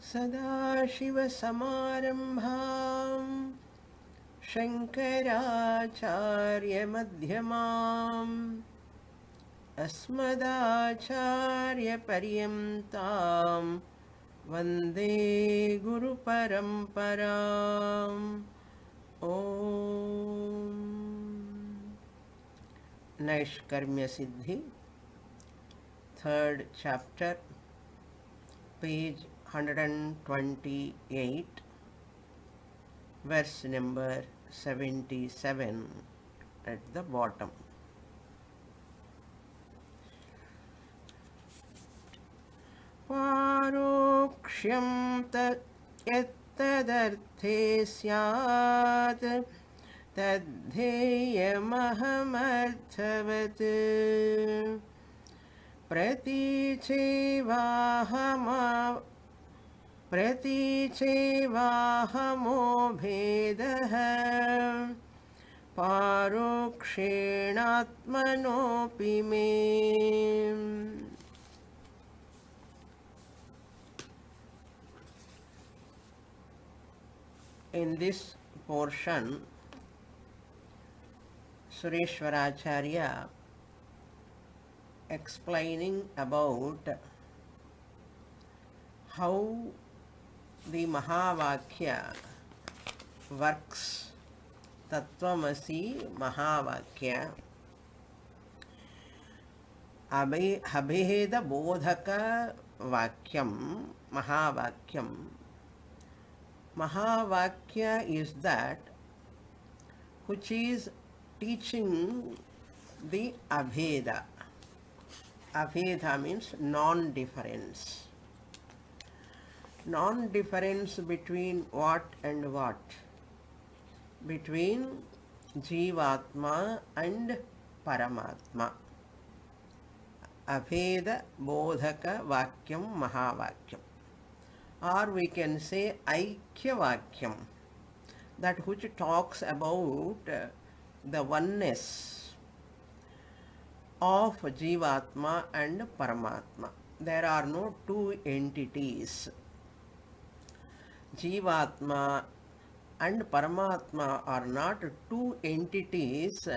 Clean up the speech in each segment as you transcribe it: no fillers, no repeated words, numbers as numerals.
सदाशिवसमारम्भां शङ्कराचार्यमध्यमाम् अस्मदाचार्यपर्यन्तां वन्दे गुरुपरम्पराम् ॐ Naishkarmya Siddhi, third chapter, page 128, verse number 77 at the bottom. Parokṣyam yattadarte syāt तद्धेयमहमर्थवत् प्रतीचेवाहमो भेदः पारोक्षेणात्मनोऽपि मे. In this portion, Sureśvara explaining about how the Mahavakya works, Tattvamasi Mahavakya, Abheda Bodhaka Vakyam, Mahavakyam. Mahavakya is that which is teaching the Abheda. Abheda means non-difference. Non-difference between what and what? Between Jivatma and Paramatma. Abheda Bodhaka Vakyam Mahavakyam. Or we can say Aikya Vakyam, that which talks about the oneness of Jivatma and Paramatma. There are no two entities. Jivatma and Paramatma are not two entities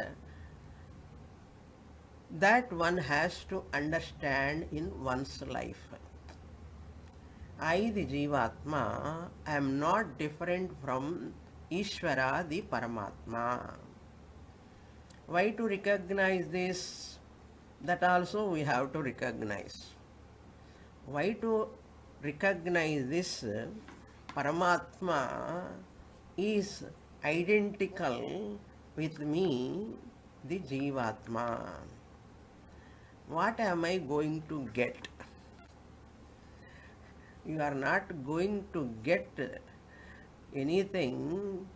that one has to understand in one's life. I, the Jivatma, am not different from Ishvara, the Paramatma. Why to recognize this? That also we have to recognize. Why to recognize this? Paramatma is identical with me, the Jivatma. What am I going to get? You are not going to get anything,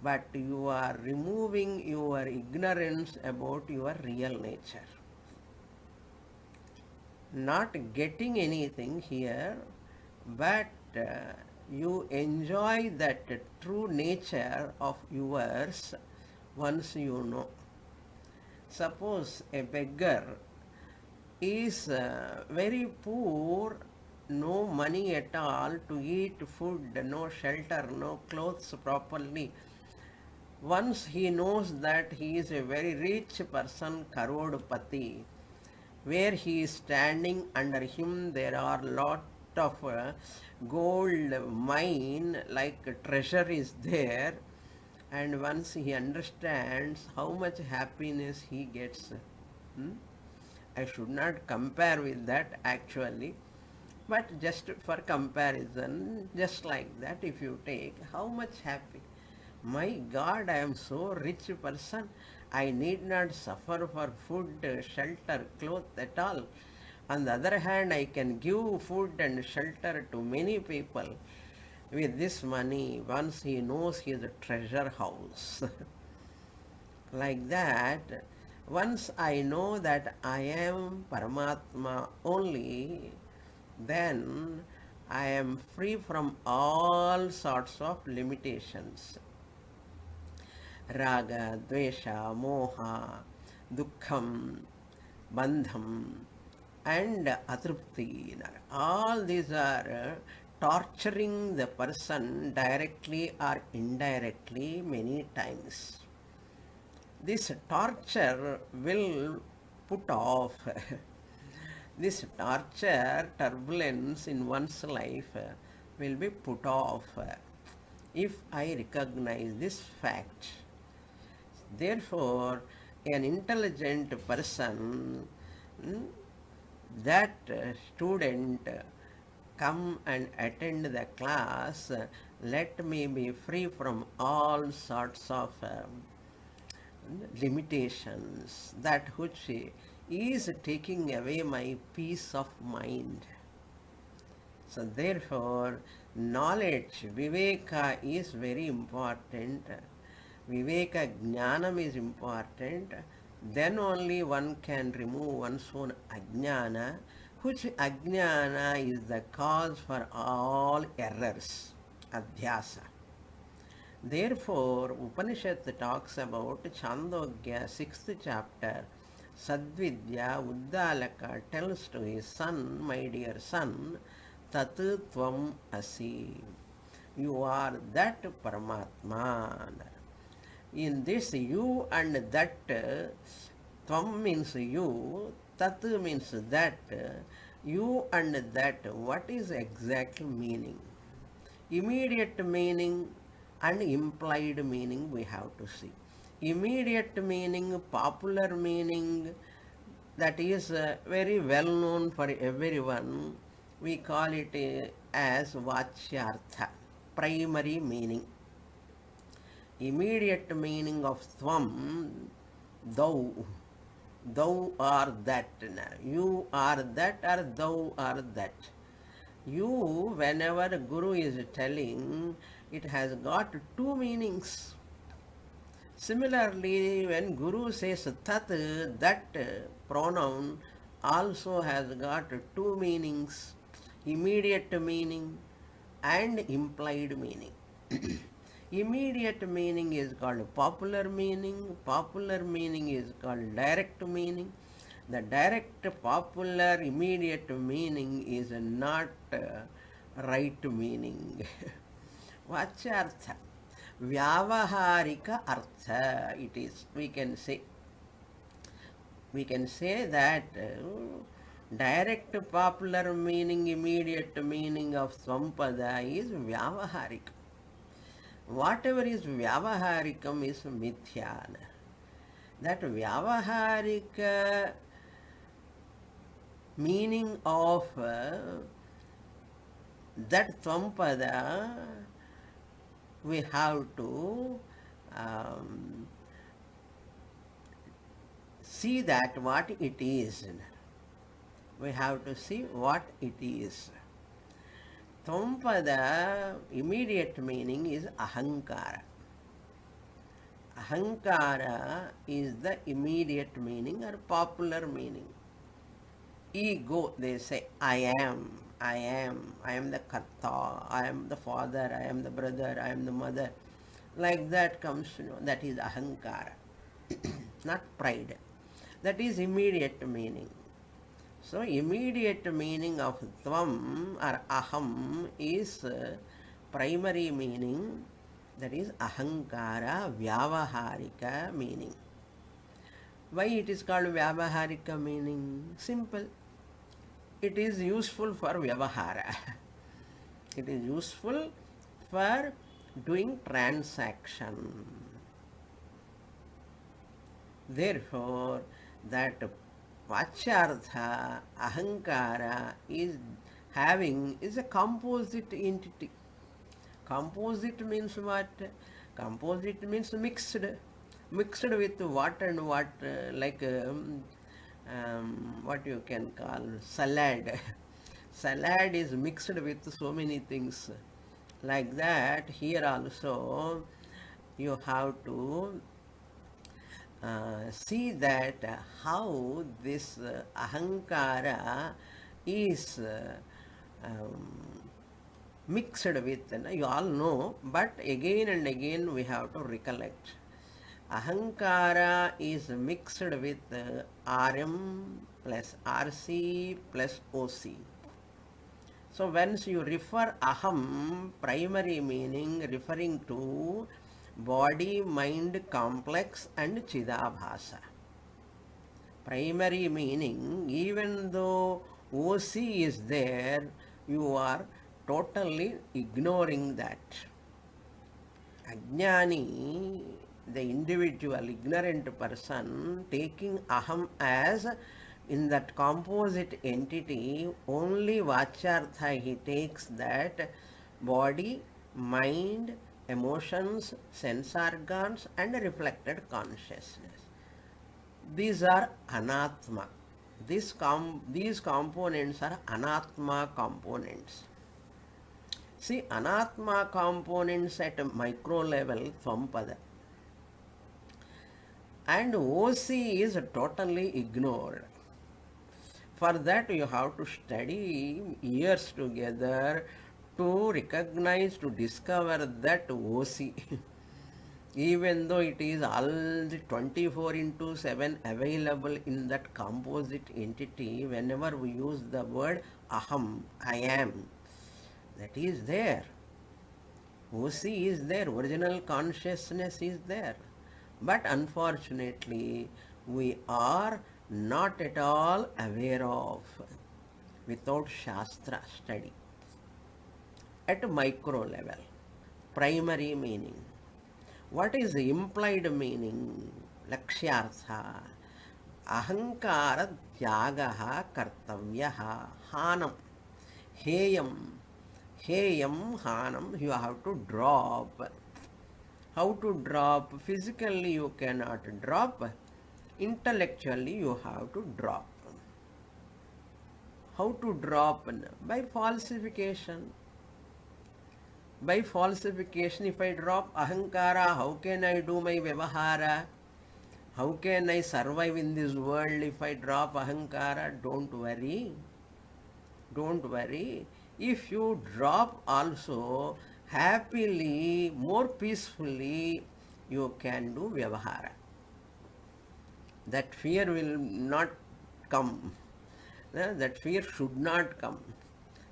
but you are removing your ignorance about your real nature. Not getting anything here, but you enjoy that true nature of yours once you know. Suppose a beggar is very poor, no money at all to eat food, no shelter, no clothes properly. Once he knows that he is a very rich person, Karodpati, where he is standing, under him there are lot of gold mine, like treasure is there, and once he understands how much happiness he gets. I should not compare with that actually, but just for comparison, just like that, if you take, how much happy. My God, I am so rich person, I need not suffer for food, shelter, clothes at all. On the other hand, I can give food and shelter to many people with this money once he knows his treasure house. Like that, once I know that I am Paramatma only, then I am free from all sorts of limitations. Raga, Dvesha, Moha, Dukkham, Bandham, and Atrupti. All these are torturing the person directly or indirectly many times. This torture will put off this torture, turbulence in one's life will be put off if I recognize this fact. Therefore, an intelligent person, that student, come and attend the class, let me be free from all sorts of limitations, that which is taking away my peace of mind. So therefore, knowledge, viveka is very important. Viveka jnanam is important. Then only one can remove one's own ajnana, which ajnana is the cause for all errors, adhyasa. Therefore, Upanishad talks about Chandogya, 6th chapter. Sadvidya, Uddalaka tells to his son, my dear son, Tat Tvam Asi. You are that Paramatma. In this you and that, Tvam means you, Tat means that, you and that, what is exact meaning? Immediate meaning and implied meaning we have to see. Immediate meaning, popular meaning, that is very well known for everyone. We call it as Vachyartha, primary meaning. Immediate meaning of Tvam, thou, thou are that, you are that, or thou are that. You, whenever Guru is telling, it has got two meanings. Similarly, when Guru says Tat, that pronoun also has got two meanings, immediate meaning and implied meaning. Immediate meaning is called popular meaning is called direct meaning. The direct, popular, immediate meaning is not right meaning. Vachyartha, vyavaharika artha it is, we can say. We can say that direct, popular meaning, immediate meaning of Swapada is vyavaharika. Whatever is vyavaharikam is mithya. That vyavaharika meaning of that Tvapada, we have to see that what it is. We have to see what it is. Tvapada, immediate meaning is ahankara. Ahankara is the immediate meaning or popular meaning. Ego, they say, I am the karta, I am the father, I am the brother, I am the mother. Like that comes, that is ahankara, not pride. That is immediate meaning. So immediate meaning of Tvam or Aham is primary meaning, that is ahankara, vyavaharika meaning. Why it is called vyavaharika meaning? Simple. It is useful for vyavahara. It is useful for doing transaction. Therefore, that Vachyartha, ahankara is a composite entity. Composite means what? Composite means mixed. Mixed with what and what, like what you can call salad. Salad is mixed with so many things. Like that, here also you have to see that how this ahankara is mixed with, you all know, but again and again we have to recollect. Ahankara is mixed with RM plus RC plus OC. So once you refer aham, primary meaning referring to body mind complex and chidabhasa. Primary meaning, even though OC is there, you are totally ignoring that. Ajnani, the individual, ignorant person, taking aham as in that composite entity, only vachyartha he takes that body, mind, emotions, sense organs and reflected consciousness. These are anatma. These components are anatma components. See, anatma components at a micro level, tvampada. And OC is totally ignored. For that you have to study years together to recognize, to discover that OC. Even though it is all the 24/7 available in that composite entity, whenever we use the word aham, I am, that is there. OC is there, original consciousness is there. But unfortunately, we are not at all aware of without Shastra study. At micro level, primary meaning. What is the implied meaning? Lakshyartha. Ahankara tyagaha kartavyaha hanam. Heyam. Heyam hanam. You have to drop. How to drop? Physically you cannot drop. Intellectually you have to drop. How to drop? By falsification. By falsification, if I drop ahankara, how can I do my vyavahara? How can I survive in this world if I drop ahankara? Don't worry. Don't worry. If you drop also, happily, more peacefully, you can do vyavahara. That fear will not come. That fear should not come.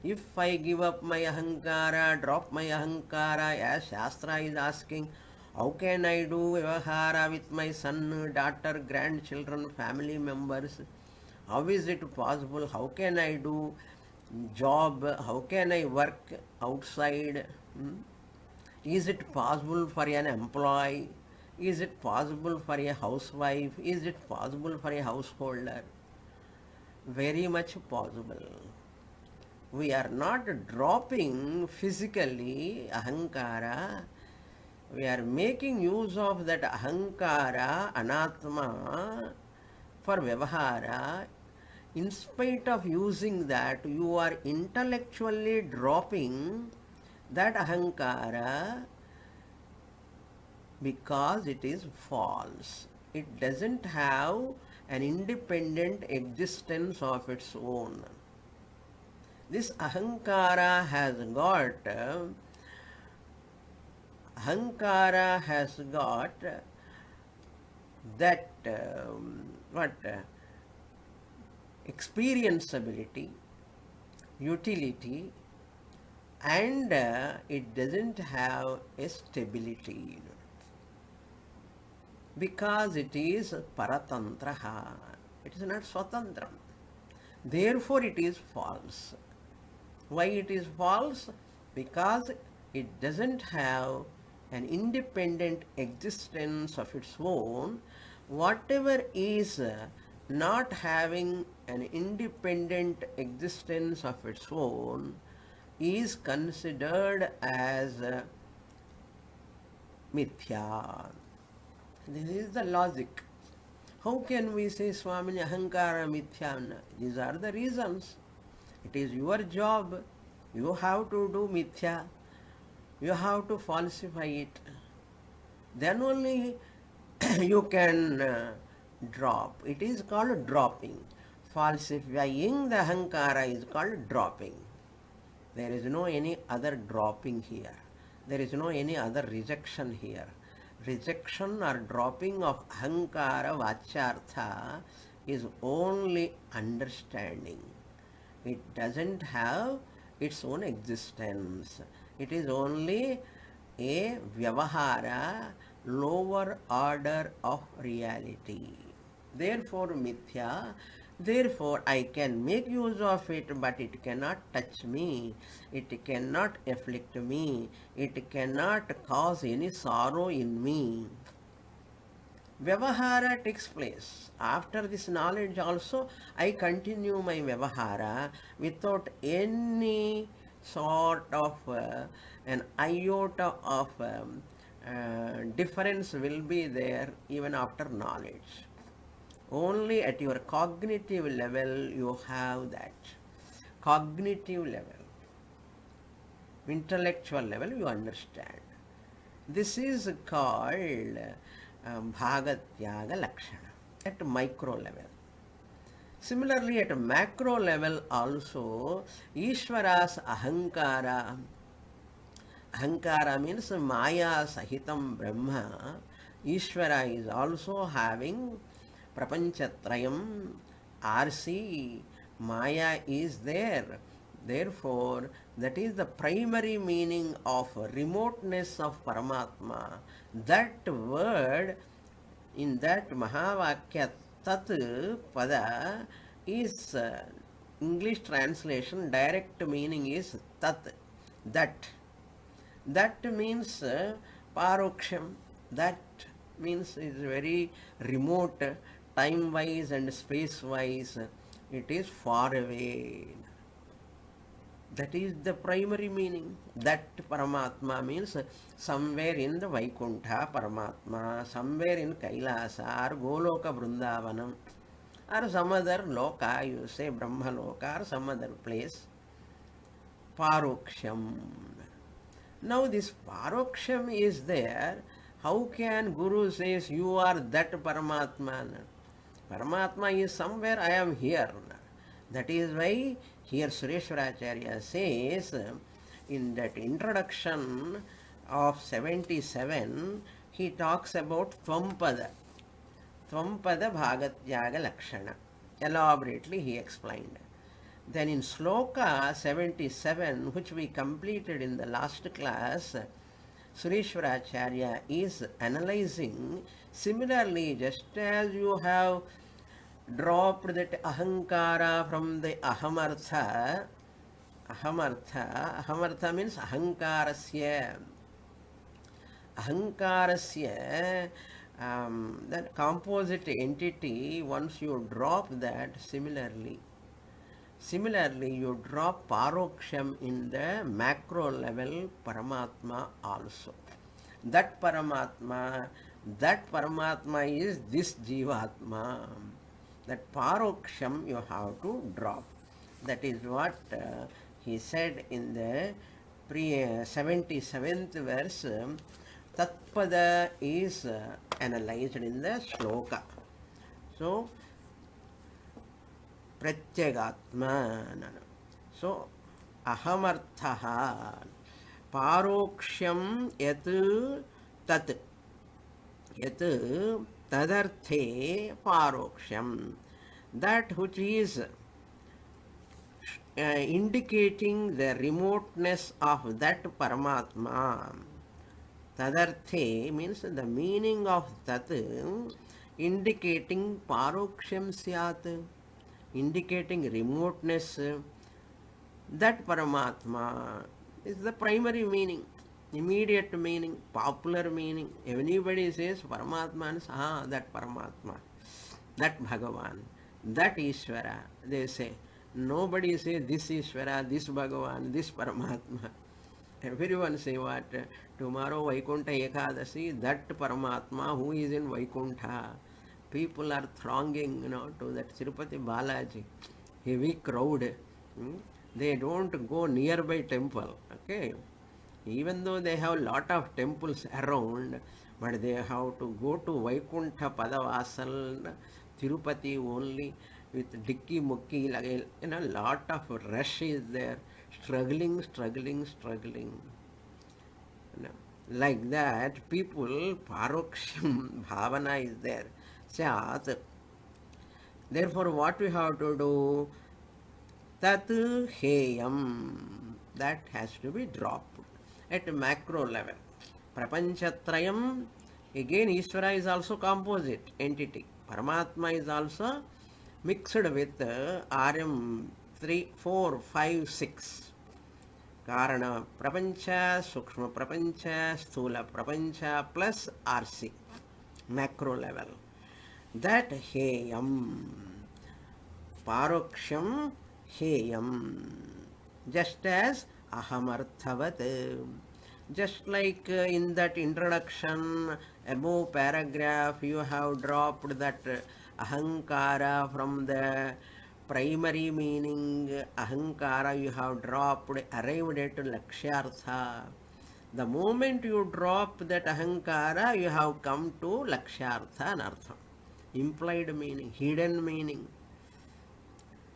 If I give up my ahankara, drop my ahankara, as Shastra is asking, how can I do vyavahara with my son, daughter, grandchildren, family members? How is it possible? How can I do job? How can I work outside? Is it possible for an employee? Is it possible for a housewife? Is it possible for a householder? Very much possible. We are not dropping physically ahankara. We are making use of that ahankara, anatma, for vyavahara. In spite of using that, you are intellectually dropping that ahankara because it is false. It doesn't have an independent existence of its own. This ahankara has got that experienceability, utility, and it doesn't have a stability because it is paratantraha. It is not swatantram. Therefore it is false. Why it is false? Because it doesn't have an independent existence of its own. Whatever is not having an independent existence of its own is considered as mithya. This is the logic. How can we say Swamini ahankara mithya? These are the reasons. It is your job. You have to do mithya. You have to falsify it. Then only you can drop. It is called dropping. Falsifying the ahankara is called dropping. There is no any other dropping here. There is no any other rejection here. Rejection or dropping of ahankara vachyartha is only understanding. It doesn't have its own existence. It is only a vyavahara, lower order of reality. Therefore, mithya, therefore I can make use of it, but it cannot touch me, it cannot afflict me, it cannot cause any sorrow in me. Vyavahara takes place. After this knowledge also, I continue my Vyavahara without any sort of an iota of difference will be there even after knowledge. Only at your cognitive level you have that. Cognitive level. Intellectual level you understand. This is called Bhagatyaga Lakshana at micro level. Similarly, at macro level also, Ishvara's Ahankara, Ahankara means Maya Sahitam Brahma, Ishvara is also having Prapanchatrayam, RC, Maya is there. Therefore, that is the primary meaning of remoteness of Paramatma. That word in that Mahavakya Tat Pada is English translation, direct meaning is Tat, that. That means Paroksham. That means is very remote, time-wise and space-wise. It is far away. That is the primary meaning. That Paramatma means somewhere in the Vaikuntha Paramatma, somewhere in Kailasa or Goloka Vrindavanam or some other loka, you say Brahma loka or some other place. Paroksham. Now this Paroksham is there. How can Guru says you are that Paramatma? Paramatma is somewhere, I am here. That is why here Sureśvara says in that introduction of 77, he talks about Tvampada. Tvampada Bhagatyaga Lakshana. Elaborately he explained. Then in Sloka 77, which we completed in the last class, Sureśvara is analyzing. Similarly, just as you have dropped that ahankara from the ahamartha, ahamartha means ahankarasya. Ahankarasya, that composite entity, once you drop that, similarly you drop paroksham in the macro level Paramatma also. That Paramatma is this Jivatma. That paroksham you have to drop. That is what he said in the 77th verse. Tatpada is analyzed in the shloka. So, Pratyagatma. So, ahamarthaha. Paroksham yat tat. Yat tadarthe paroksham. That which is indicating the remoteness of that Paramatma. Tadarthe means the meaning of tat, indicating paroksham syat, indicating remoteness. That Paramatma is the primary meaning, immediate meaning, popular meaning. Anybody says Paramatma means, that Paramatma, that Bhagavan, that Ishvara. They say. Nobody say this Ishvara, this Bhagavan, this Paramatma. Everyone say what? Tomorrow Vaikuntha Ekadasi, that Paramatma who is in Vaikuntha. People are thronging, to that Tirupati Balaji. Heavy crowd. They don't go nearby temple. Okay. Even though they have lot of temples around, but they have to go to Vaikuntha Padavasal, Tirupati only, with dicky mukki, lot of rush is there, struggling. Like that, people, paroksham bhavana is there. Syat. Therefore, what we have to do? Tat heyam. that has to be dropped at macro level. Prapanchatrayam, again Ishvara is also composite entity. Paramatma is also mixed with RM 3, 4, 5, 6. Karana Prapancha, Sukshma Prapancha, Sthula Prapancha plus RC, macro level. That Heyam, Paroksham Heyam, just as Ahamarthavat. Just like in that introduction, above paragraph, you have dropped that Ahankara from the primary meaning. Ahankara you have dropped, arrived at Lakshyartha. The moment you drop that Ahankara, you have come to Lakshyartha and Artham. Implied meaning, hidden meaning.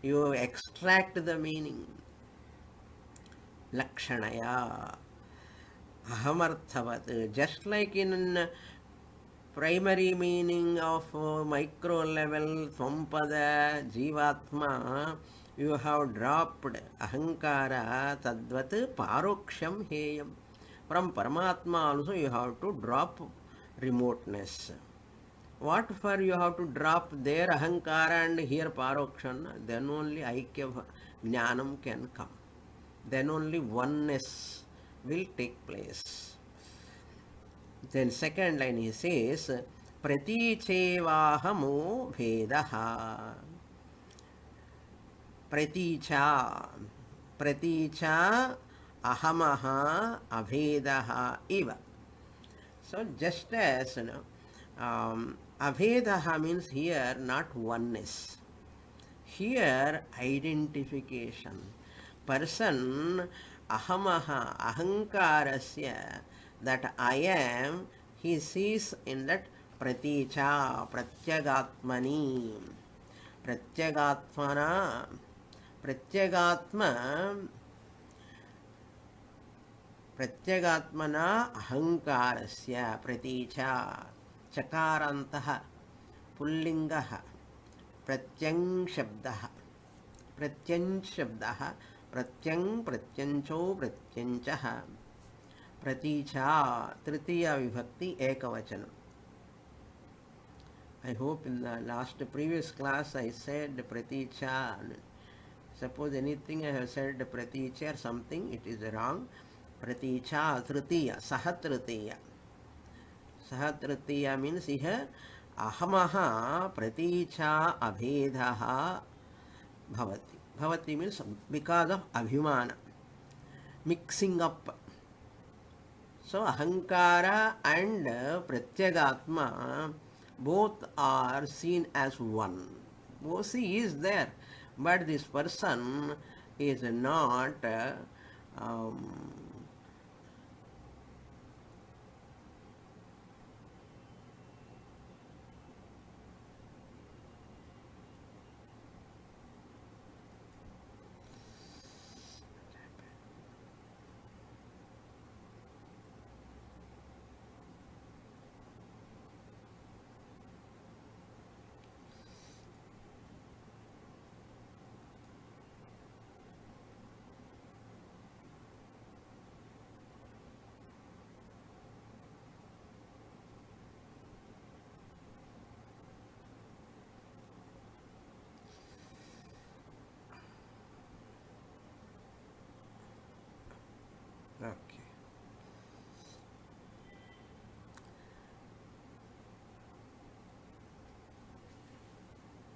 You extract the meaning. Lakshanaya. Ahamarthavat. Just like in primary meaning of micro level, Tvampada, Jivatma, you have dropped Ahankara, Tadvat, Paroksham Heyam. From Paramatma also you have to drop remoteness. What for you have to drop there Ahankara and here Parokshan? Then only Aikya Jnanam can come. Then only oneness will take place. Then second line he says, Pratichevahamo Vedaha. Praticha. Praticha ahamaha abhedaha iva. So just as abhedaha means here not oneness. Here identification. Person ahamaha, ahankarasya, that I am, he sees in that praticha, pratyagatmani. Pratyagatmana, pratyagatma, pratyagatmana ahankarasya, praticha, chakarantaha, pullingaha, pratyang shabdaha, pratyang shabdaha, pratyang, pratyancho, pratyanchaha, praticha, tritiya vibhakti, ekavachanam. I hope in the previous class I said praticha. Suppose anything I have said praticha or something, it is wrong. Praticha, tritiya, sahatritiya. Sahatritiya means here ahamaha praticha abhedaha bhavati. Bhavati means because of abhimana, mixing up. So ahankara and pratyagatma both are seen as one. Both is there, but this person is not okay.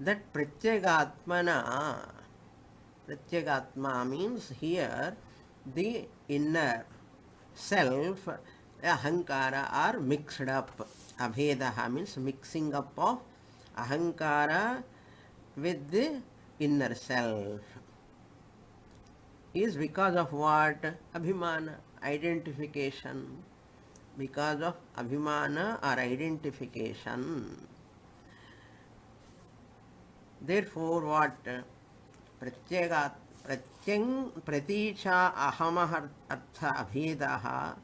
That pratyagatma means here the inner self, ahankara are mixed up. Abhedaha means mixing up of ahankara with the inner self. Is because of what? Abhimana, identification. Because of abhimana or identification. Therefore, what? Praticha ahamah artha abhedaha.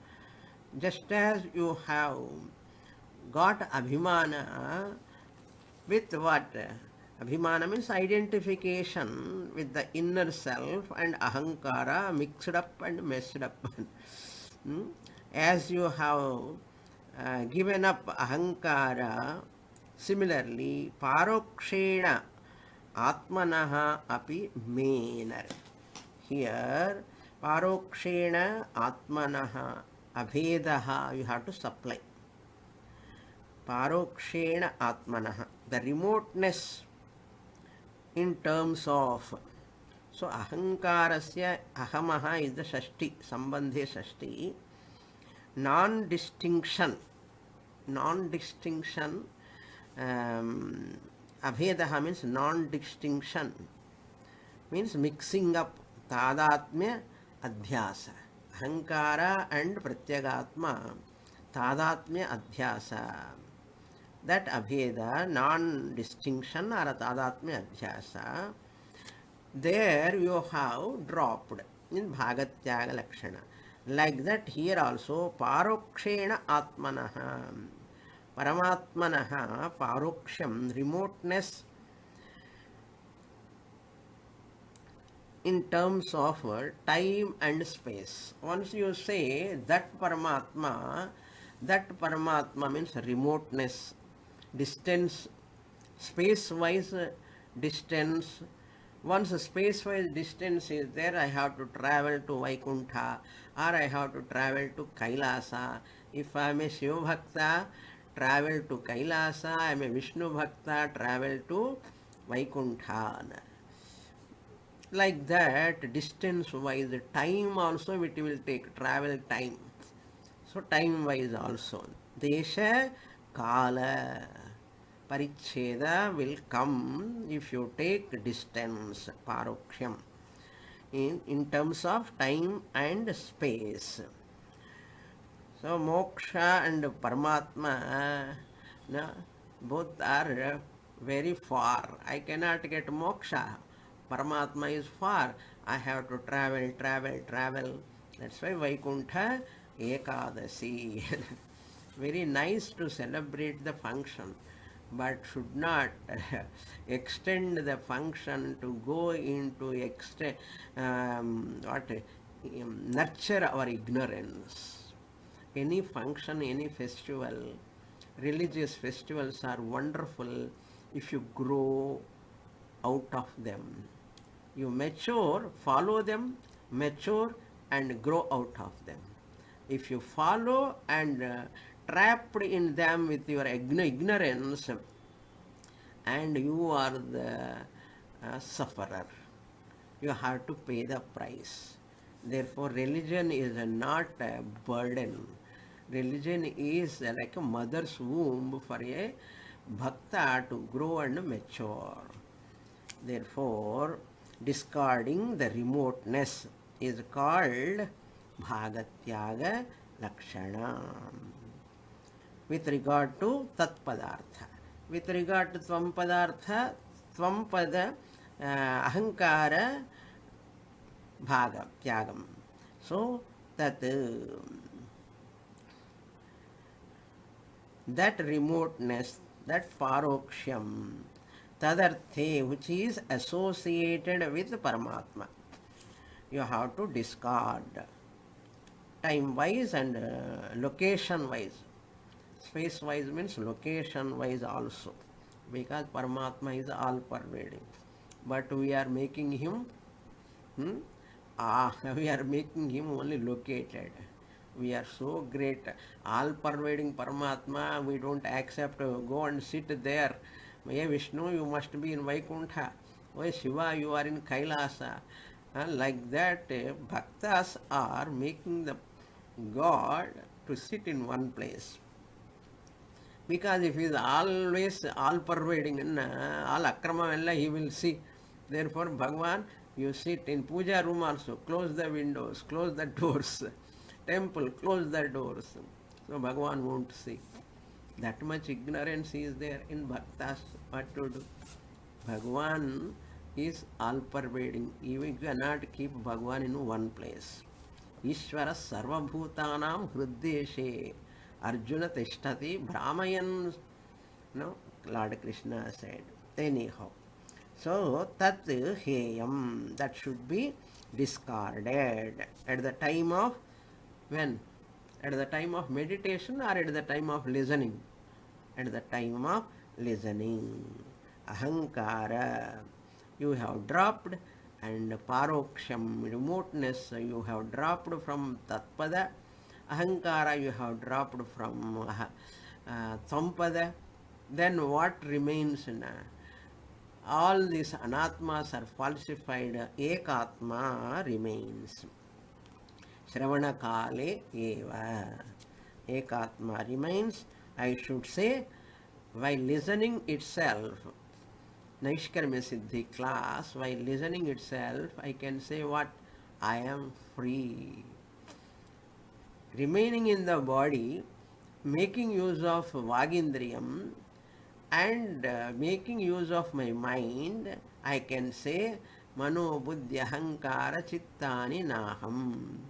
Just as you have got abhimana with what? Abhimana means identification with the inner self, and ahankara mixed up and messed up. Hmm? As you have given up ahankara, similarly, parokshena atmanaha api mener. Here, parokshena atmanaha abhedaha you have to supply. Parokshena atmanaha, the remoteness in terms of. So ahankarasya ahamaha is the shashti, sambandhe shashti. Non-distinction, abhedaha means non-distinction, means mixing up, tadatmya adhyasa. Ahankara and pratyagatma, tadatmya adhyasa. That abheda, non-distinction or tadatmya adhyasa, there you have dropped in bhagatyaga lakshana. Like that here also, parokshena atmanaha, paramatmanaha, paroksham, remoteness in terms of time and space. Once you say that Paramatma means remoteness, distance, space-wise distance. Once a space-wise distance is there, I have to travel to Vaikuntha or I have to travel to Kailasa. If I am a Shiva Bhakta, travel to Kailasa. I am a Vishnu Bhakta, travel to Vaikuntha. Like that, distance-wise, time also it will take, travel time. So time-wise also. Desha, Kala, Paricheda will come if you take distance, Paroksham, in terms of time and space. So moksha and Paramatma, both are very far. I cannot get moksha. Paramatma is far. I have to travel. That's why Vaikuntha Ekadasi. Very nice to celebrate the function, but should not extend the function to go into nurture our ignorance. Any function, any festival, religious festivals are wonderful if you grow out of them. You mature, follow them, mature and grow out of them. If you follow and trapped in them with your ignorance, and you are the sufferer, you have to pay the price. Therefore, religion is not a burden. Religion is like a mother's womb for a bhakta to grow and mature. Therefore, discarding the remoteness is called bhagatyaga lakshana. With regard to tat padartha. With regard to tvam padartha, tvam pada ahankara bhaga tyagam. So that remoteness, that paroksham, tadarthe, which is associated with Paramatma, you have to discard time-wise and location-wise. Space-wise means location-wise also, because Paramatma is all-pervading. But we are making him, we are making him only located. We are so great, all-pervading Paramatma, we don't accept, go and sit there. Hey Vishnu, you must be in Vaikuntha. Oh Shiva, you are in Kailasa. Like that, bhaktas are making the God to sit in one place. Because if he is always all-pervading, all akrama, he will see. Therefore, Bhagavan, you sit in puja room also, close the windows, close the doors. Temple, close the doors. So Bhagavan won't see. That much ignorance is there in bhaktas. What to do? Bhagavan is all-pervading. You cannot keep Bhagavan in one place. Ishvara sarvabhutanam hriddeshe. Arjuna tishtati brahmayan. No, Lord Krishna said. Anyhow, So, tat heyam, that should be discarded at the time of when? At the time of meditation or at the time of listening? At the time of listening. Ahankara, you have dropped, and paroksham, remoteness, you have dropped from tatpada. Ahankara, you have dropped from tsampada. Then what remains? All these anatmas are falsified. Ekatma remains. Shravana kale eva. Ekatma remains. I should say, while listening itself, Naishkarmya Siddhi class, while listening itself, I can say what? I am free. Remaining in the body, making use of Vagindriyam and making use of my mind, I can say Mano Buddhya Hankara Chittani Naham.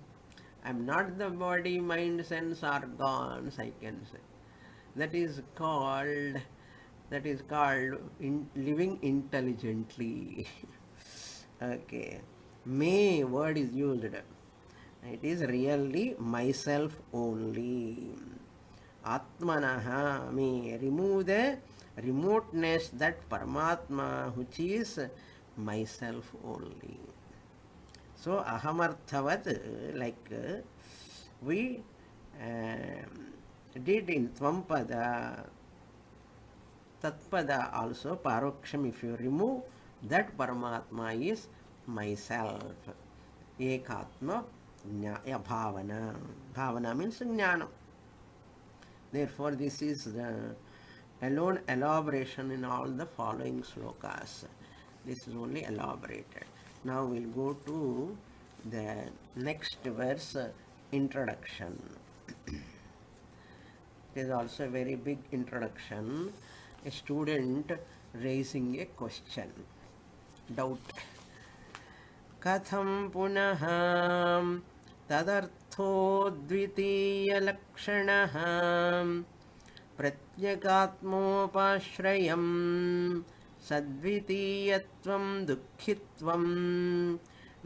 I am not the body, mind, sense, organs, I can say. That is called living intelligently. Okay. May word is used. It is really myself only. Atmanaha, may remove the remoteness, that Paramatma which is myself only. So ahamarthavat, like we did in Tvampada, Tatpada also, Paroksham, if you remove, that Paramatma is myself. Ekatma bhavana. Bhavana means jnana. Therefore, this is the alone elaboration in all the following slokas. This is only elaborated. Now we'll go to the next verse, introduction. It is also a very big introduction. A student raising a question, doubt. Katham punaham tadartho dvitiya lakshanaham pratyakatmopashrayam sadvitiyatvam dukkhitvam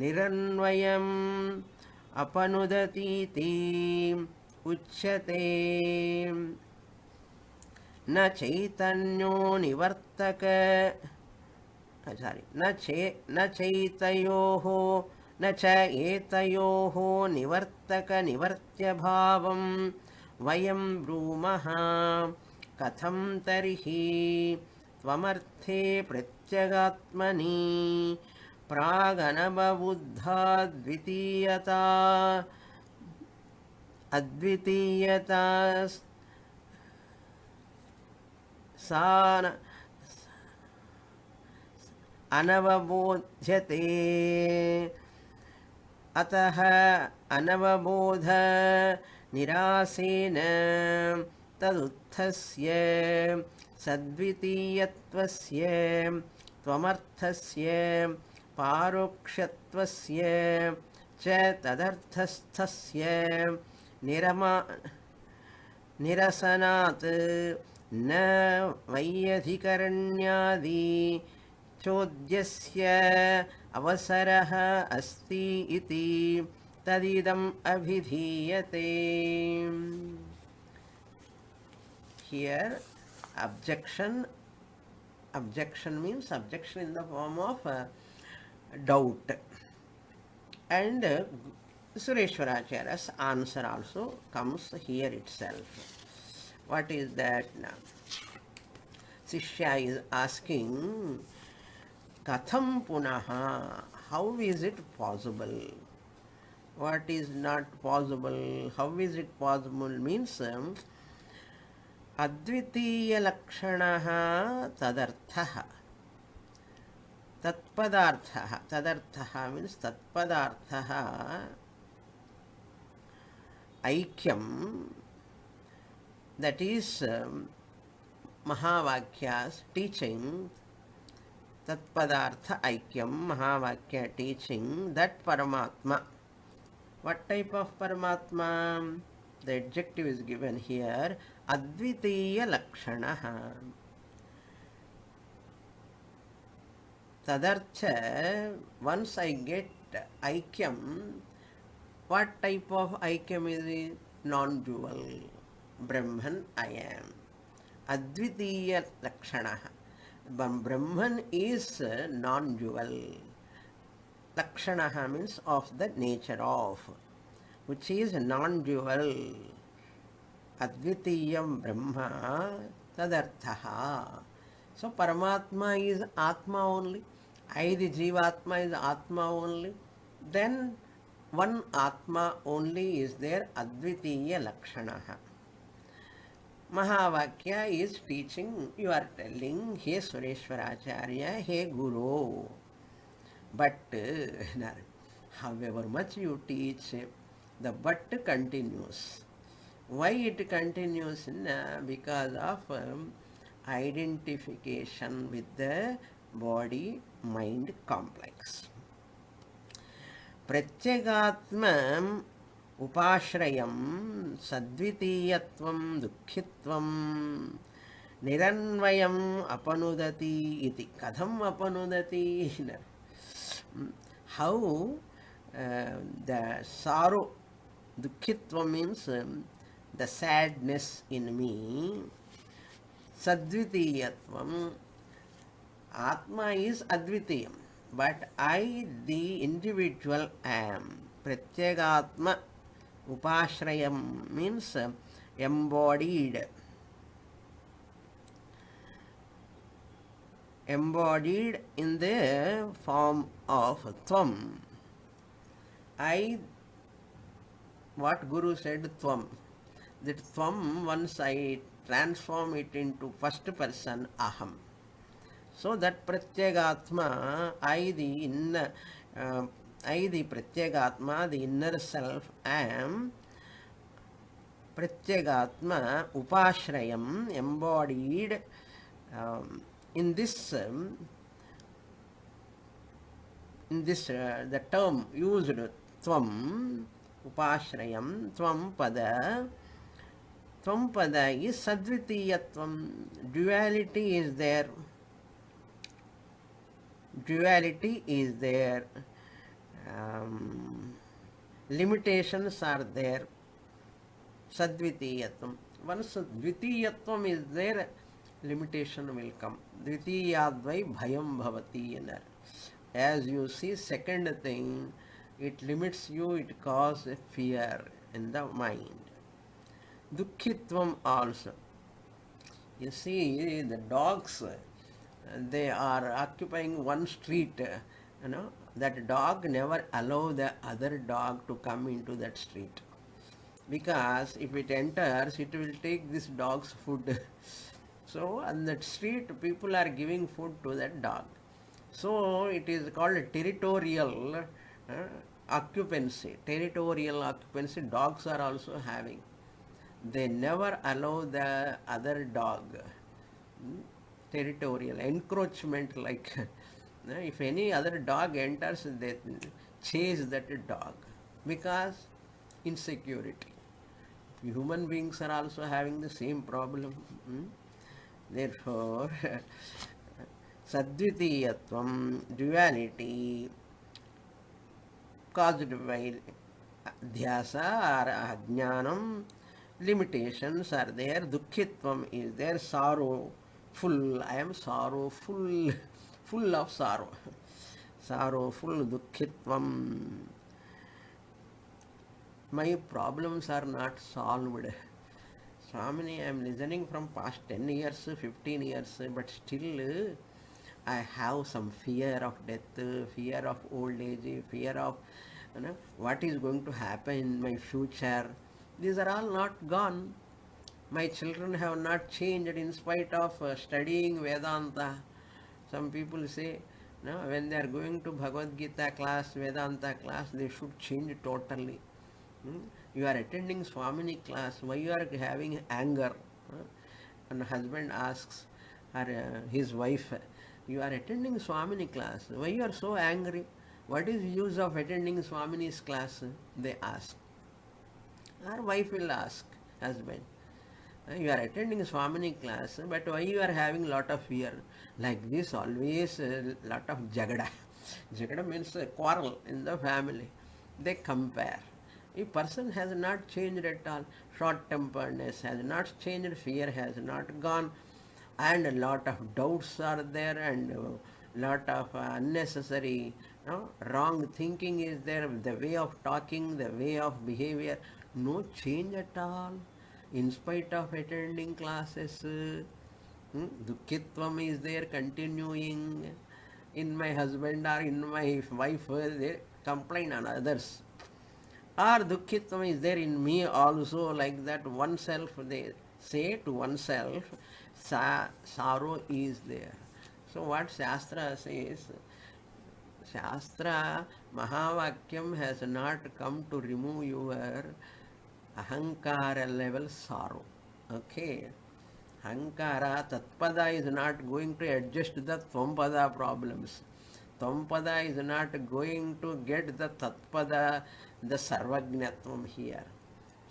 niranvayam apanudati uchyate na chaitanyo nivartaka na chaitayoho na cha etayoho nivartaka nivartya bhavam vayam brumaha katham tarihi tvamarthe pratyagatmani praganabhabuddha dvitiyata advitiyata sana anavabodhyate ataha anavabodha nirasena taduthasya sadvitiyatvasya tvamarthasya parokshatvasya cha tadarthasthasya nirasanat na vaiyadhikaranyadi chodyasya avasaraha asti iti tadidam abhidhiyate. Here, objection means objection in the form of doubt. And Sureśvara's answer also comes here itself. What is that now? Shishya is asking, Katham punaha, how is it possible? What is not possible? How is it possible means Advitiya lakshanaha tadarthaha. Tatpadarthaha. Tadarthaha means tatpadarthaha. Aikyam, that is Mahavakyas teaching, Tatpadartha Aikyam, Mahavakya teaching, that Paramatma. What type of Paramatma? The adjective is given here, Advitiya Lakshanaha. Tadartha, once I get aikyam, what type of aikyam is it? Non-dual. Brahman I am. Advitiya Lakshanaha. Brahman is non-dual. Lakshanaha means of the nature of, which is non-dual. Advitiyam Brahma tadarthaha. So Paramatma is Atma only. I, the Jivatma, is Atma only. Then one Atma only is there, Advitiya Lakshanaha. Mahavakya is teaching, you are telling, He Sureśvara, He Guru. But however much you teach, the but continues. Why it continues? Because of identification with the body-mind complex. Pratyagatmam upashrayam sadvitiyatvam dukkhitvam niranvayam apanudati iti. Kadham apanudati? How the sorrow, dukkhitvam means the sadness in me. Sadvitiyatvam, Atma is Advitiyam, but I, the individual, am. Pratyagatma upashrayam means embodied. Embodied in the form of Tvam. I, what Guru said, Tvam. That Tvam, once I transform it into first person, Aham. So that Pratyagatma, I the inner, I the Pratyagatma, the inner self, am Pratyagatma upashrayam, embodied in this the term used, Tvam upashrayam, Tvam pada. Tvam pada is sadvitiyatvam. Duality is there. Duality is there. Limitations are there. Sadvitiyatvam. Once dvitiyatvam is there, limitation will come. Dvitiyadvai bhayam bhavati. As you see, second thing, it limits you, it causes fear in the mind. Dukkhitvam also. You see, the dogs, they are occupying one street, that dog never allow the other dog to come into that street. Because if it enters, it will take this dog's food. So on that street, people are giving food to that dog. So it is called territorial occupancy. Territorial occupancy, dogs are also having. They never allow the other dog. Territorial encroachment, like if any other dog enters, they chase that dog because insecurity. Human beings are also having the same problem. Therefore, sadvitiyatvam, duality, caused by dhyasa or ajnanam, limitations are there. Dukkhitvam is there. Sorrowful. I am sorrowful, full of sorrow. Sorrowful, dukkhitvam. My problems are not solved. Swamini, I am listening from past 10 years, 15 years, but still I have some fear of death, fear of old age, fear of what is going to happen in my future. These are all not gone. My children have not changed in spite of studying Vedanta. Some people say, when they are going to Bhagavad Gita class, Vedanta class, they should change totally. You are attending Swamini class, why you are having anger? And husband asks his wife, you are attending Swamini class, why you are so angry? What is the use of attending Swamini's class? They ask. Our wife will ask husband. You are attending Swamini class, but why you are having lot of fear? Like this, always lot of jagada. Jagada means quarrel in the family. They compare. If person has not changed at all, short-temperedness has not changed, fear has not gone, and a lot of doubts are there, and lot of unnecessary wrong thinking is there, the way of talking, the way of behavior, no change at all in spite of attending classes. Dukkitvam is there continuing in my husband or in my wife, they complain on others. Or dukkitvam is there in me also, like that oneself, they say to oneself, sorrow is there. So what Shastra says, Shastra Mahavakyam has not come to remove your Ahankara level sorrow. Okay. Ahankara, Tatpada is not going to adjust the Tvampada problems. Tvampada is not going to get the Tatpada, the Sarvajnatvam here.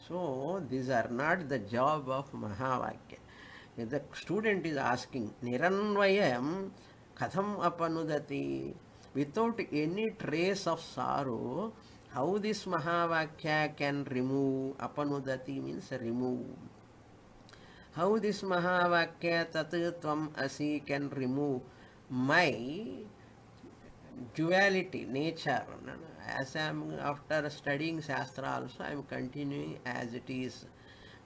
So, these are not the job of Mahavakya. If the student is asking, Niranvayam Katham Apanudati, without any trace of sorrow, how this Mahavakya can remove? Apanudati means remove. How this Mahavakya Tat Tvam Asi can remove my duality, nature. As I am after studying Shastra also, I am continuing as it is.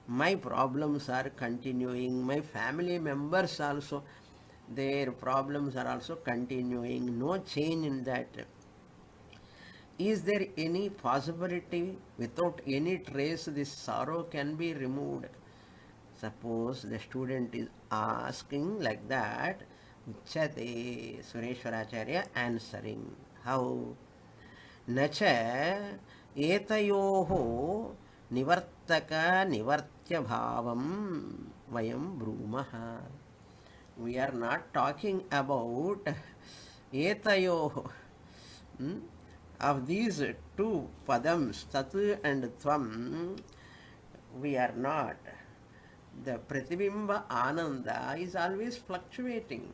My problems are continuing. My family members also, their problems are also continuing. No change in that. Is there any possibility without any trace this sorrow can be removed? Suppose the student is asking like that, Uchate Sureśvara answering. How? Nacha etayoho nivartaka nivartya bhavam vayam brumaha. We are not talking about etayoho. Of these two padams, tat and tvam, we are not. The pratibimba ananda is always fluctuating.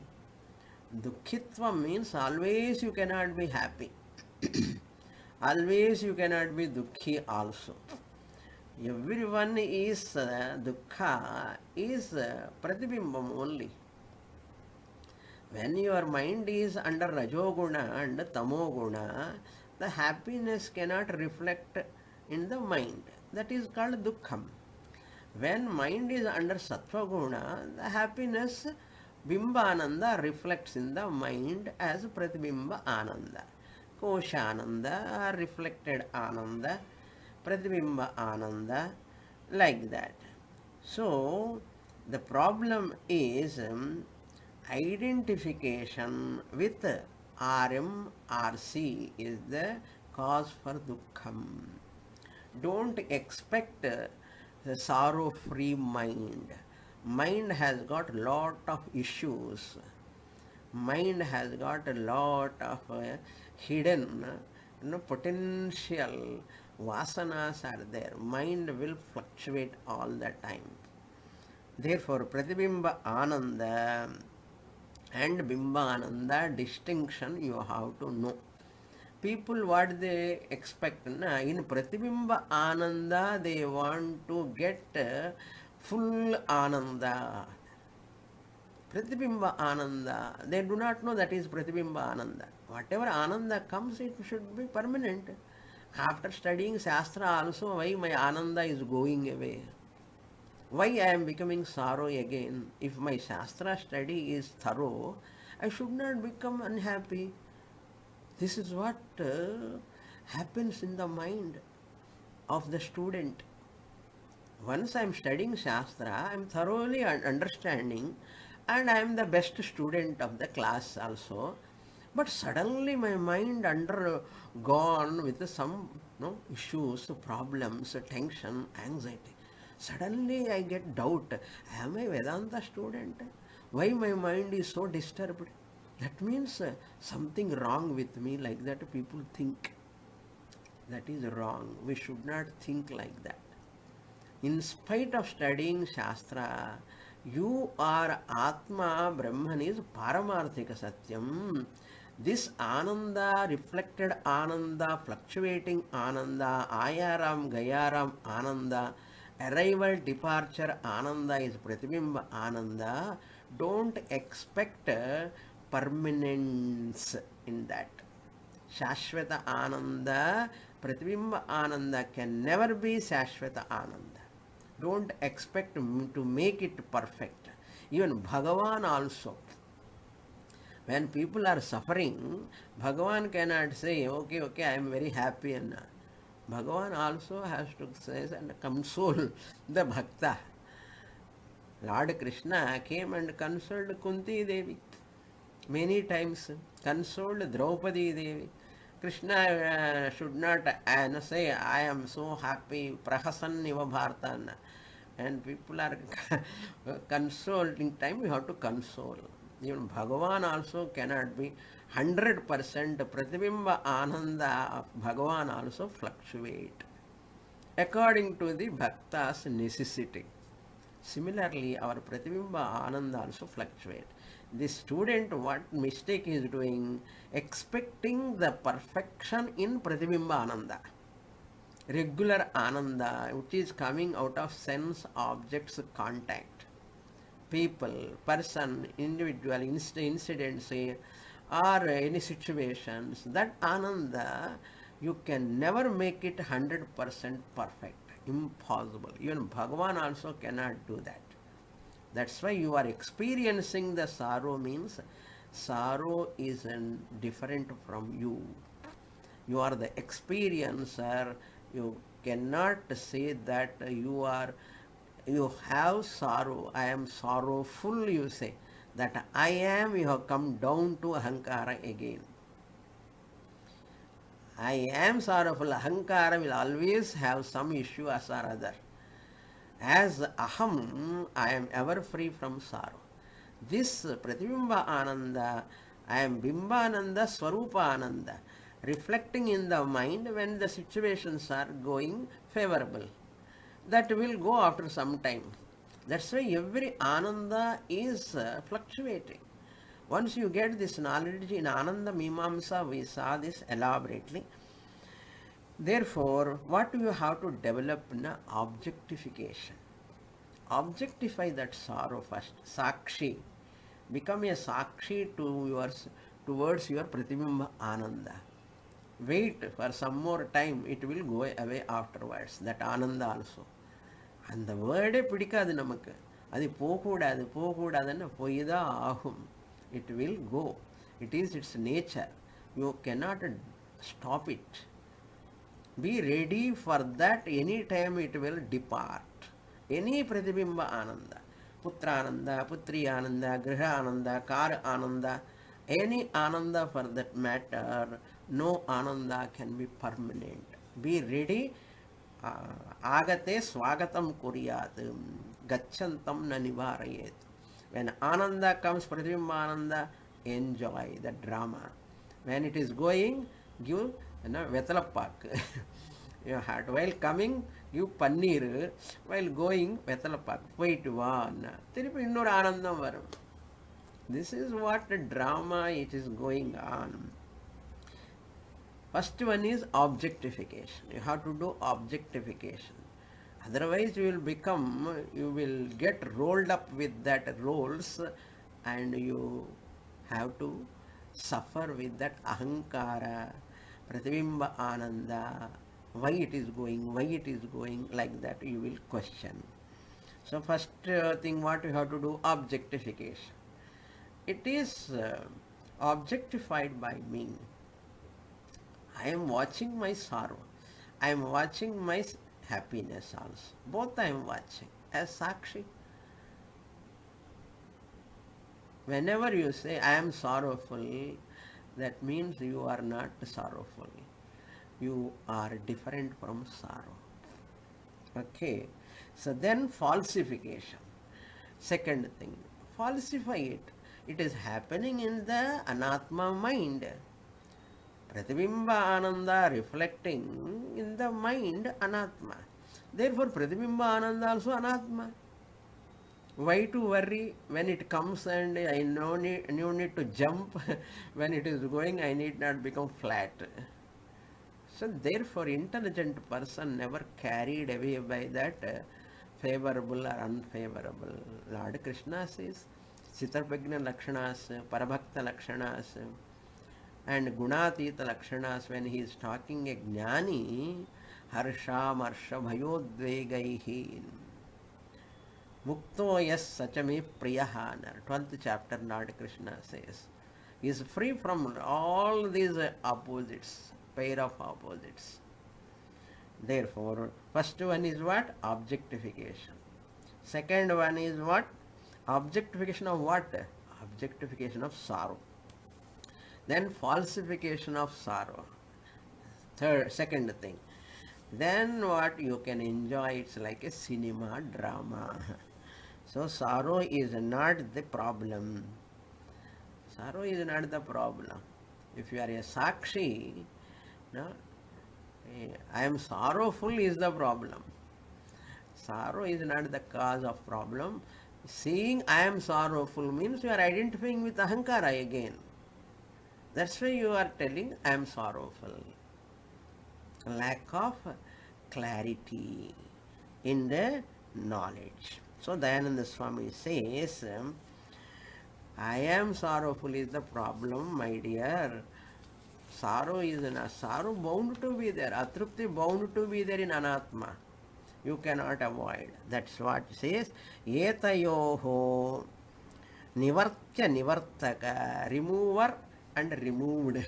Dukkhitvam means always you cannot be happy. Always you cannot be dukkhi also. Everyone is dukkha is pratibimbam only. When your mind is under rajoguna and tamoguna, the happiness cannot reflect in the mind. That is called dukkham. When mind is under sattva guna, the happiness bimba ananda reflects in the mind as pratibimba ananda. Kosha ananda or reflected ananda, pratibimba ananda, like that. So, the problem is identification with RM, RC is the cause for dukkham. Don't expect the sorrow-free mind. Mind has got lot of issues. Mind has got a lot of hidden potential vasanas are there. Mind will fluctuate all the time. Therefore, pratibimba ananda and bimba ananda distinction you have to know. People what they expect in pratibimba ananda, they want to get full ananda. Pratibimba ananda, they do not know that is pratibimba ananda. Whatever ananda comes, it should be permanent. After studying Shastra also, why my ananda is going away? Why I am becoming sorrow again? If my Shastra study is thorough, I should not become unhappy. This is what happens in the mind of the student. Once I am studying Shastra, I am thoroughly understanding, and I am the best student of the class also. But suddenly my mind undergone with some issues, problems, tension, anxiety. Suddenly I get doubt, am I Vedanta student? Why my mind is so disturbed? That means something wrong with me, like that people think. That is wrong. We should not think like that. In spite of studying Shastra, you are Atma, Brahman is Paramarthika Satyam. This Ananda, reflected Ananda, fluctuating Ananda, Ayaram, Gayaram Ananda, arrival, departure Ananda is Pratibimba Ananda. Don't expect permanence in that. Shashvata Ananda, Pratibimba Ananda can never be Shashvata Ananda. Don't expect to make it perfect. Even Bhagavan also. When people are suffering, Bhagavan cannot say, okay, I am very happy. And Bhagavan also has to say and console the Bhakta. Lord Krishna came and consoled Kunti Devi many times, consoled Draupadi Devi. Krishna should not say, I am so happy, Prahasan Iva Bhartan. And people are consoling time, you have to console. Even Bhagavan also cannot be 100%. Pratibimba Ananda of Bhagavan also fluctuate according to the Bhakta's necessity. Similarly, our Pratibimba Ananda also fluctuate. The student, what mistake is doing? Expecting the perfection in Pratibimba Ananda. Regular Ananda, which is coming out of sense objects contact. People, person, individual, incidents, or any situations, that Ananda, you can never make it 100% perfect. Impossible. Even Bhagavan also cannot do that. That's why you are experiencing the sorrow means sorrow is different from you. You are the experiencer. You cannot say that you have sorrow. I am sorrowful, you say. That I am, you have come down to Ahankara again. I am sorrowful. Ahankara will always have some issue as or other. As Aham, I am ever free from sorrow. This Pratibimba Ananda, I am Bimbananda, Swarupa Ananda, reflecting in the mind when the situations are going favorable. That will go after some time. That's why every Ananda is fluctuating. Once you get this knowledge in Ananda Mimamsa, we saw this elaborately. Therefore, what you have to develop in objectification. Objectify that sorrow first. Sakshi. Become a Sakshi towards your Pratibimba Ananda. Wait for some more time, it will go away afterwards, that Ananda also. அந்த வேர்டே பிடிக்காது நமக்கு. அது போகக்கூடாதுன்னு போய் தான் ஆகும். It will go. It is its nature. You cannot stop it. Be ready for that. Any time it will depart. Any Pratibimba Ananda, Putra Ananda, Putri Ananda, Griha Ananda, Kar Ananda, any Ananda for that matter, no Ananda can be permanent. Be ready. Agate swagatam kuryat, gachantam na nivarayet. When Ananda comes, Pratibimba Ananda, enjoy the drama. When it is going, give Vetalapak. You had while coming, give Paneer, while going, Vetalapak. Wait one. Thiruppi innor Anandam varum. This is what drama it is going on. First one is objectification. You have to do objectification. Otherwise you will get rolled up with that roles and you have to suffer with that Ahankara, Pratibimba Ananda, why it is going, like that you will question. So first thing what you have to do, objectification. It is objectified by me. I am watching my sorrow. I am watching my happiness also. Both I am watching as Sakshi. Whenever you say I am sorrowful, that means you are not sorrowful. You are different from sorrow. Okay. So then falsification. Second thing, falsify it. It is happening in the Anatma mind. Pratibimba Ananda reflecting in the mind Anatma. Therefore, Pratibimba Ananda also Anatma. Why to worry when it comes and I no need to jump when it is going, I need not become flat. So therefore, intelligent person never carried away by that favorable or unfavorable. Lord Krishna says, Chitrapagna Lakshanas, Parabhakta Lakshanas, and Gunatita Lakshanas, when he is talking a Jnani, Harsha, Marsha, Bhayodvegaihi, Mukto yas sachame priyaha, 12th chapter, Lord Krishna says, he is free from all these opposites, pair of opposites. Therefore, first one is what? Objectification. Second one is what? Objectification of what? Objectification of sorrow. Then falsification of sorrow. Second thing. Then what you can enjoy, it's like a cinema drama. So sorrow is not the problem. Sorrow is not the problem. If you are a sakshi, no, I am sorrowful is the problem. Sorrow is not the cause of problem. Seeing I am sorrowful means you are identifying with ahankara again. That's why you are telling I am sorrowful. Lack of clarity in the knowledge. So Dayananda Swami says, I am sorrowful is the problem, my dear. Sorrow is not, sorrow bound to be there, atrupti bound to be there in anatma. You cannot avoid. That's what says, etayoho nivartya nivartaka, remover and removed.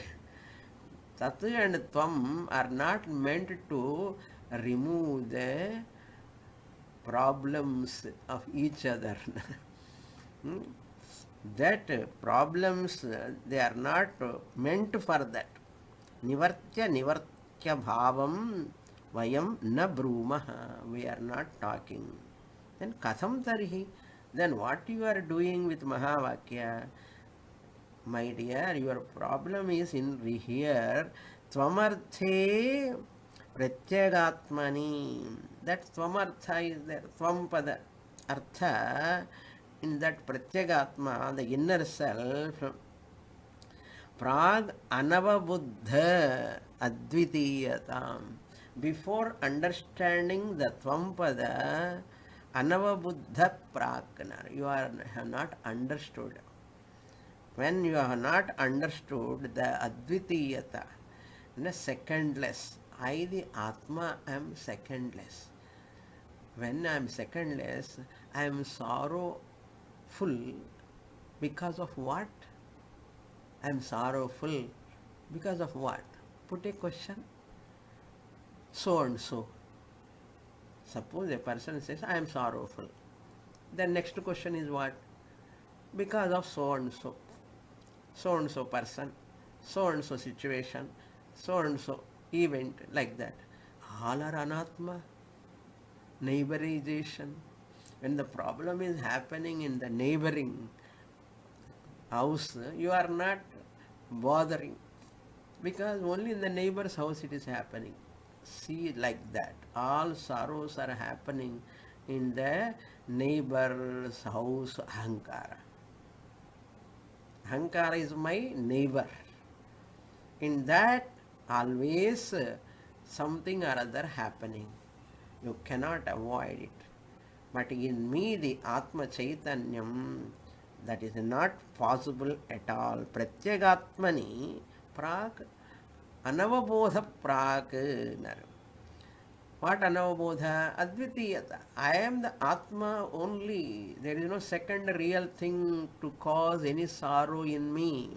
Tatu and Tvam are not meant to remove the problems of each other. That problems, they are not meant for that. Nivartya nivartya bhavam vayam na brumaha. We are not talking. Then katham tarhi. Then what you are doing with Mahavakya? My dear, your problem is in here. Tvamarthe pratyagatmani. That tvamartha is there. Tvam artha. In that pratyagatma, the inner self, prag anavabuddha advitiyatam. Before understanding the tvampada, anavabuddha prakna. You have not understood. When you have not understood the advitiyata, the secondless, I the Atma am secondless. When I am secondless, I am sorrowful because of what? I am sorrowful because of what? Put a question. So and so. Suppose a person says, I am sorrowful. The next question is what? Because of so and so. So and so person, so and so situation, so and so event, like that. All are anatma, neighborization. When the problem is happening in the neighboring house, you are not bothering because only in the neighbor's house it is happening. See, like that. All sorrows are happening in the neighbor's house, ahankara. Ahankara is my neighbor. In that, always something or other happening. You cannot avoid it. But in me, the Atma Chaitanyam, that is not possible at all. Pratyagatmani prag anavabodha prag. What anavabodha? Advitiyata. I am the Atma only. There is no second real thing to cause any sorrow in me.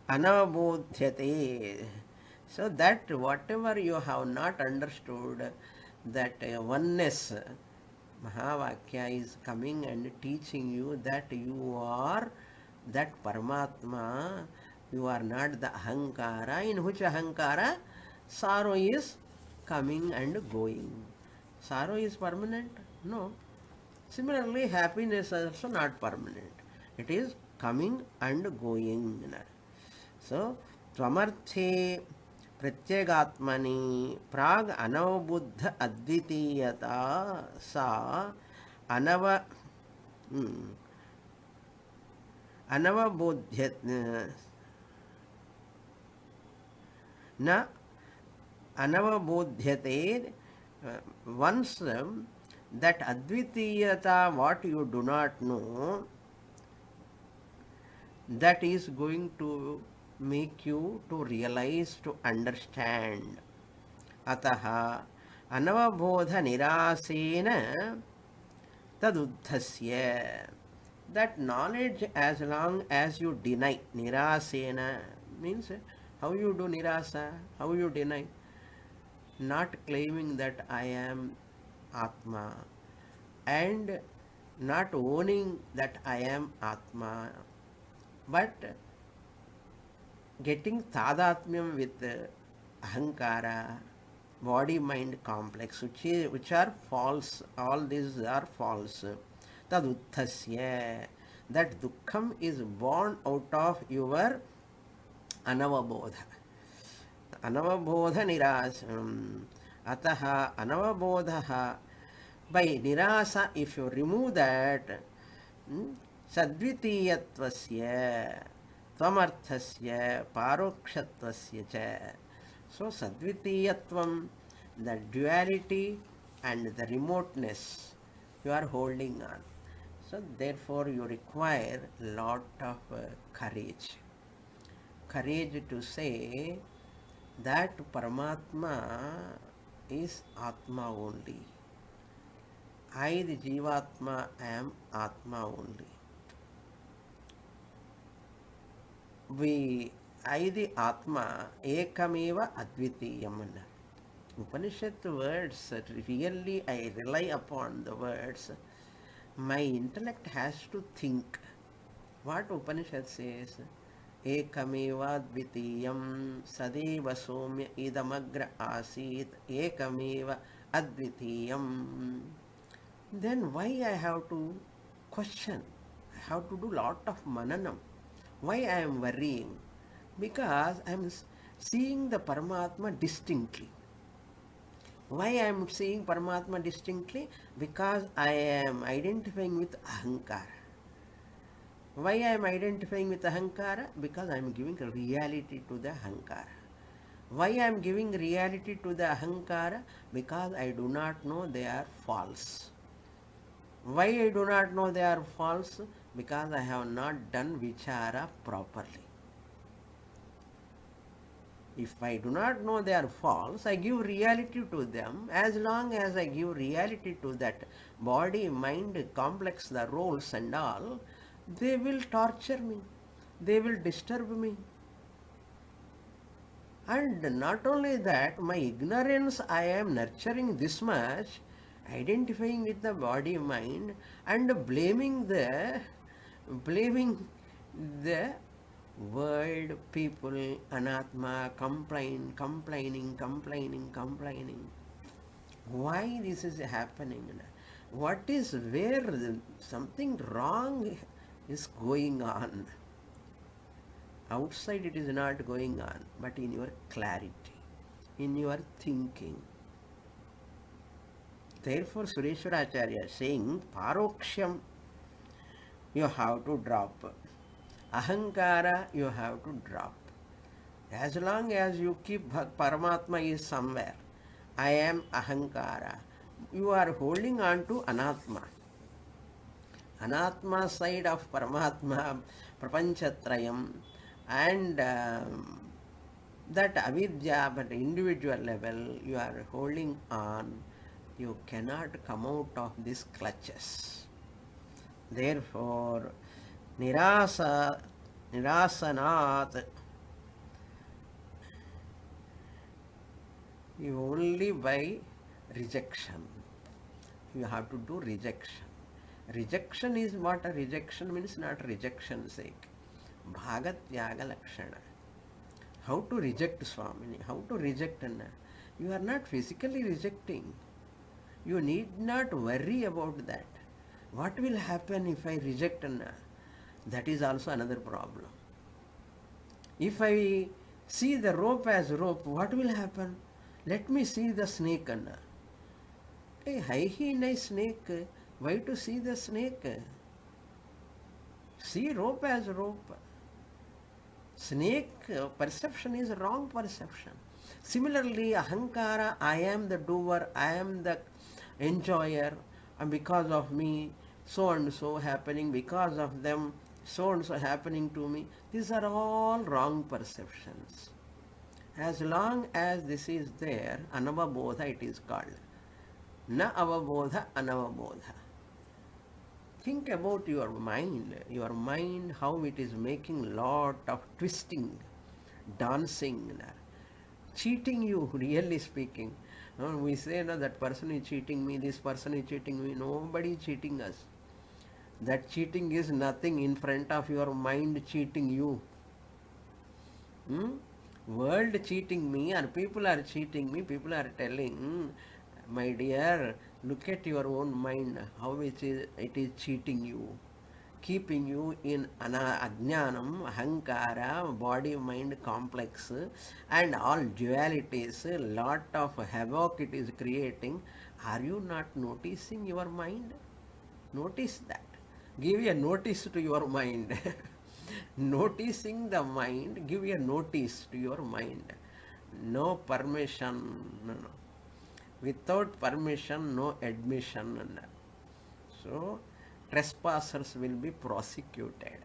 Anavabodhyate. So that whatever you have not understood, that oneness, Mahavakya is coming and teaching you that you are that Paramatma, you are not the Ahankara, in which Ahankara, sorrow is coming and going. Sorrow is permanent? No. Similarly, happiness is also not permanent. It is coming and going. So, Tvamarthe प्रत्यगात्मनि प्राग अनवबुद्ध अद्वितीयता सा अनवबोध्य न anavabodhyate once that advitiyata, what you do not know, that is going to make you to realize, to understand. Ataha anavabodha nirasena taduddhasya. That knowledge, as long as you deny, nirasena means how you do nirasa, how you deny, not claiming that I am Atma and not owning that I am Atma, but getting tadatmyam with ahankara, body mind complex, which are false. All these are false. Taduddhasya, that dukkham is born out of your anavabodha. Anavabodha nirasa. Ataha anavabodha. By nirasa, if you remove that, sadvitiyatvasya, tvamarthasya, parokshatvasya cha. So sadvitiyatvam, the duality and the remoteness, you are holding on. So therefore you require lot of courage. Courage to say that Paramatma is Atma only. I, the Jivatma, am Atma only. I, the Atma, Ekameva Advitiyam. Upanishad words, really I rely upon the words. My intellect has to think. What Upanishad says? Ekameva Advitiyam Sadeva Somya Idamagra Asit Ekameva Advitiyam. Then why I have to question? I have to do lot of mananam. Why I am worrying? Because I am seeing the Paramatma distinctly. Why I am seeing Paramatma distinctly? Because I am identifying with ahankara. Why I am identifying with ahankara? Because I am giving reality to the ahankara. Why I am giving reality to the ahankara? Because I do not know they are false. Why I do not know they are false? Because I have not done vichara properly. If I do not know they are false, I give reality to them. As long as I give reality to that body, mind, complex, the roles and all, they will torture me. They will disturb me. And not only that, my ignorance I am nurturing this much, identifying with the body, mind, and blaming the world, people, anatma, complaining. Why this is happening? What is where something wrong is going on? Outside it is not going on, but in your clarity, in your thinking. Therefore Sureśvara is saying paroksham you have to drop. Ahankara you have to drop. As long as you keep Paramatma is somewhere, I am ahankara, you are holding on to anatma. Anatma side of Paramatma, prapanchatrayam, and that avidya, but individual level you are holding on. You cannot come out of these clutches. Therefore nirasanat, you only by rejection. You have to do rejection. Rejection is what? A rejection means not rejection sake. Bhagatyaga lakshana. How to reject Swamini? How to reject Anna? You are not physically rejecting. You need not worry about that. What will happen if I reject Anna? That is also another problem. If I See the rope as rope, what will happen? Let me see the snake. Anna. Hey, hai hi nahi snake. Why to see the snake? See rope as rope. Snake perception is wrong perception. Similarly, ahankara, I am the doer, I am the enjoyer, and because of me, so and so happening, because of them, so and so happening to me. These are all wrong perceptions. As long as this is there, anavabodha it is called. Na avabodha, anavabodha. Think about your mind, how it is making lot of twisting, dancing, cheating you, really speaking. We say no, that person is cheating me, this person is cheating me. Nobody is cheating us. That cheating is nothing in front of your mind cheating you. World cheating me, or people are cheating me, people are telling, my dear, look at your own mind, how it is cheating you, keeping you in ajnanam, ahankara, body-mind complex, and all dualities, lot of havoc it is creating. Are you not noticing your mind? Notice that. Give a notice to your mind. Noticing the mind, give a notice to your mind. No permission, no. Without permission, no admission. So, trespassers will be prosecuted.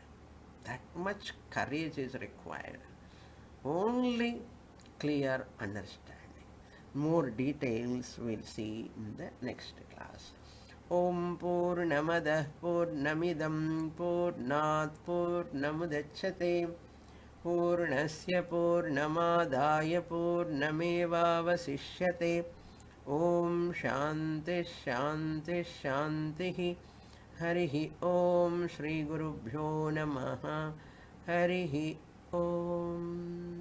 That much courage is required. Only clear understanding. More details we'll see in the next class. Om Purnamadah Purnamidam Purnat Purnamudachyate Purnasya Purnamadaya Purnamevavasishyate. Om Shanti Shanti Shanti. Harihi Om Shri Gurubhyo Namaha. Harihi Om.